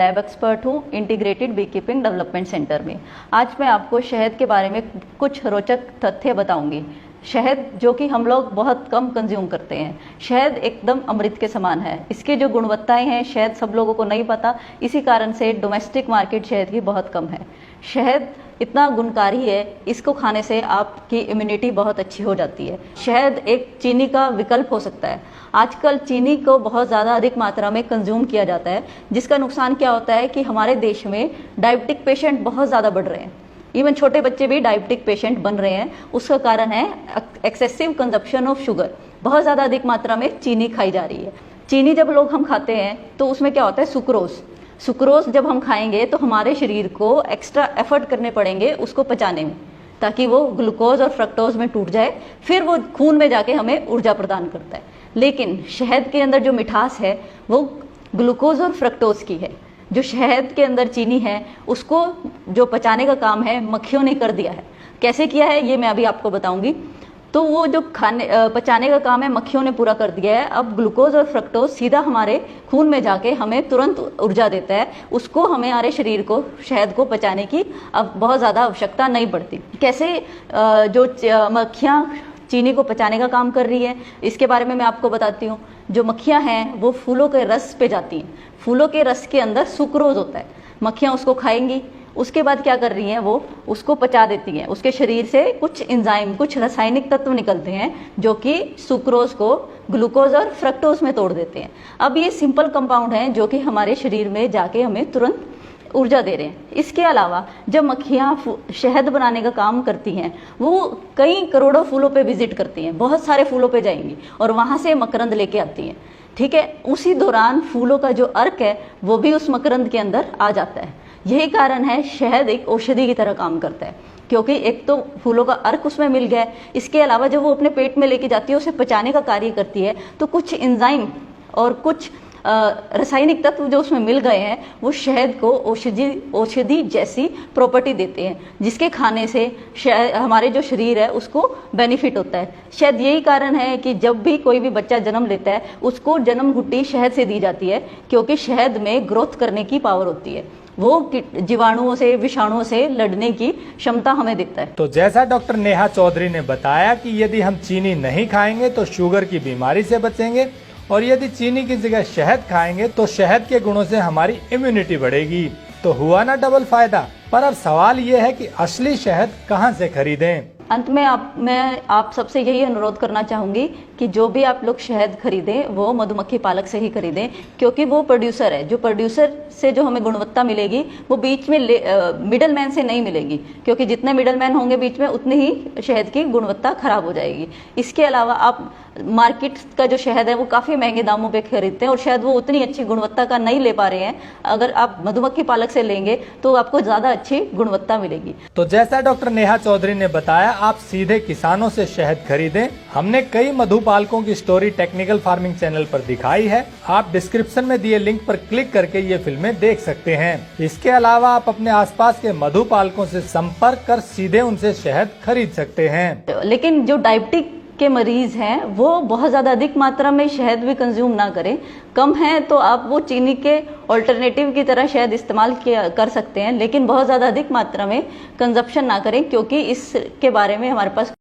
Lab expert हूँ integrated bee keeping development centre में। आज मैं आपको शहद के बारे में कुछ रोचक तथ्य बताऊंगी। शहद जो कि हम लोग बहुत कम कंज्यूम करते हैं। शहद एकदम अमृत के समान है। इसकी जो गुणवत्ताएं हैं शायद सब लोगों को नहीं पता, इसी कारण से डोमेस्टिक मार्केट शहद की बहुत कम है। शहद इतना गुणकारी है, इसको खाने से आपकी इम्यूनिटी बहुत अच्छी हो जाती है। शहद एक चीनी का विकल्प हो सकता है। आजकल चीनी को बहुत ज़्यादा अधिक मात्रा में कंज्यूम किया जाता है, जिसका नुकसान क्या होता है कि हमारे देश में डायबिटिक पेशेंट बहुत ज़्यादा बढ़ रहे हैं। इवन छोटे बच्चे भी डायबिटिक पेशेंट बन रहे हैं। उसका कारण है एक्सेसिव कंजप्शन ऑफ शुगर। बहुत ज़्यादा अधिक मात्रा में चीनी खाई जा रही है। चीनी जब लोग हम खाते हैं तो उसमें क्या होता है, सुक्रोज जब हम खाएंगे तो हमारे शरीर को एक्स्ट्रा एफर्ट करने पड़ेंगे उसको पचाने में, ताकि वो ग्लूकोज और फ्रक्टोज में टूट जाए, फिर वो खून में जाके हमें ऊर्जा प्रदान करता है। लेकिन शहद के अंदर जो मिठास है वो ग्लूकोज और फ्रक्टोज की है। जो शहद के अंदर चीनी है उसको जो पचाने का काम है मक्खियों ने कर दिया है। कैसे किया है ये मैं अभी आपको बताऊंगी। तो वो जो पचाने का काम है मक्खियों ने पूरा कर दिया है। अब ग्लूकोज और फ्रक्टोज सीधा हमारे खून में जाके हमें तुरंत ऊर्जा देता है। उसको हमारे शरीर को शहद को पचाने की अब बहुत ज़्यादा आवश्यकता नहीं पड़ती। कैसे जो मक्खियाँ चीनी को पचाने का काम कर रही है इसके बारे में मैं आपको बताती हूँ। जो मक्खियाँ हैं वो फूलों के रस पे जाती हैं। फूलों के रस के अंदर सुक्रोज होता है। मक्खियाँ उसको खाएंगी, उसके बाद क्या कर रही हैं, वो उसको पचा देती हैं। उसके शरीर से कुछ एंजाइम, कुछ रासायनिक तत्व निकलते हैं जो कि सुक्रोज को ग्लूकोज और फ्रक्टोज में तोड़ देते हैं। अब ये सिंपल कंपाउंड हैं जो कि हमारे शरीर में जाके हमें तुरंत ऊर्जा दे रहे हैं। इसके अलावा जब मक्खियाँ शहद बनाने का काम करती हैं वो कई करोड़ों फूलों पे विजिट करती हैं, बहुत सारे फूलों पे जाएंगी और वहाँ से मकरंद लेके आती हैं। ठीक है, उसी दौरान फूलों का जो अर्क है वो भी उस मकरंद के अंदर आ जाता है। यही कारण है शहद एक औषधि की तरह काम करता है, क्योंकि एक तो फूलों का अर्क उसमें मिल गया है, इसके अलावा जब वो अपने पेट में लेके जाती है उसे पचाने का कार्य करती है, तो कुछ एंजाइम और कुछ रासायनिक तत्व जो उसमें मिल गए हैं वो शहद को औषधि जैसी प्रॉपर्टी देते हैं, जिसके खाने से हमारे जो शरीर है उसको बेनिफिट होता है। शायद यही कारण है कि जब भी कोई भी बच्चा जन्म लेता है उसको जन्म घुट्टी शहद से दी जाती है, क्योंकि शहद में ग्रोथ करने की पावर होती है। वो जीवाणुओं से, विषाणुओं से लड़ने की क्षमता हमें देता है। तो जैसा डॉक्टर नेहा चौधरी ने बताया कि यदि हम चीनी नहीं खाएंगे तो शुगर की बीमारी से बचेंगे, और यदि चीनी की जगह शहद खाएंगे तो शहद के गुणों से हमारी इम्यूनिटी बढ़ेगी। तो हुआ ना डबल फायदा। पर अब सवाल ये है कि असली शहद कहाँ से खरीदें? अंत में मैं आप सबसे यही अनुरोध करना चाहूँगी कि जो भी आप लोग शहद खरीदें वो मधुमक्खी पालक से ही खरीदें, क्योंकि वो प्रोड्यूसर है। जो प्रोड्यूसर से जो हमें गुणवत्ता मिलेगी वो बीच में मिडल मैन से नहीं मिलेगी, क्योंकि जितने मिडल मैन होंगे बीच में उतनी ही शहद की गुणवत्ता खराब हो जाएगी। इसके अलावा आप मार्केट का जो शहद है वो काफ़ी महंगे दामों पे खरीदते हैं और शायद वो उतनी अच्छी गुणवत्ता का नहीं ले पा रहे हैं। अगर आप मधुमक्खी पालक से लेंगे तो आपको ज़्यादा अच्छी गुणवत्ता मिलेगी। तो जैसा डॉक्टर नेहा चौधरी ने बताया, आप सीधे किसानों से शहद खरीदें। हमने कई मधुपालकों की स्टोरी टेक्निकल फार्मिंग चैनल पर दिखाई है। आप डिस्क्रिप्शन में दिए लिंक पर क्लिक करके ये फिल्में देख सकते हैं। इसके अलावा आप अपने आसपास के मधुपालकों से संपर्क कर सीधे उनसे शहद खरीद सकते हैं। लेकिन जो डायबिटिक के मरीज हैं वो बहुत ज़्यादा अधिक मात्रा में शहद भी कंज्यूम ना करें। कम है तो आप वो चीनी के ऑल्टरनेटिव की तरह शहद इस्तेमाल कर सकते हैं, लेकिन बहुत ज़्यादा अधिक मात्रा में कंजप्शन ना करें, क्योंकि इसके बारे में हमारे पास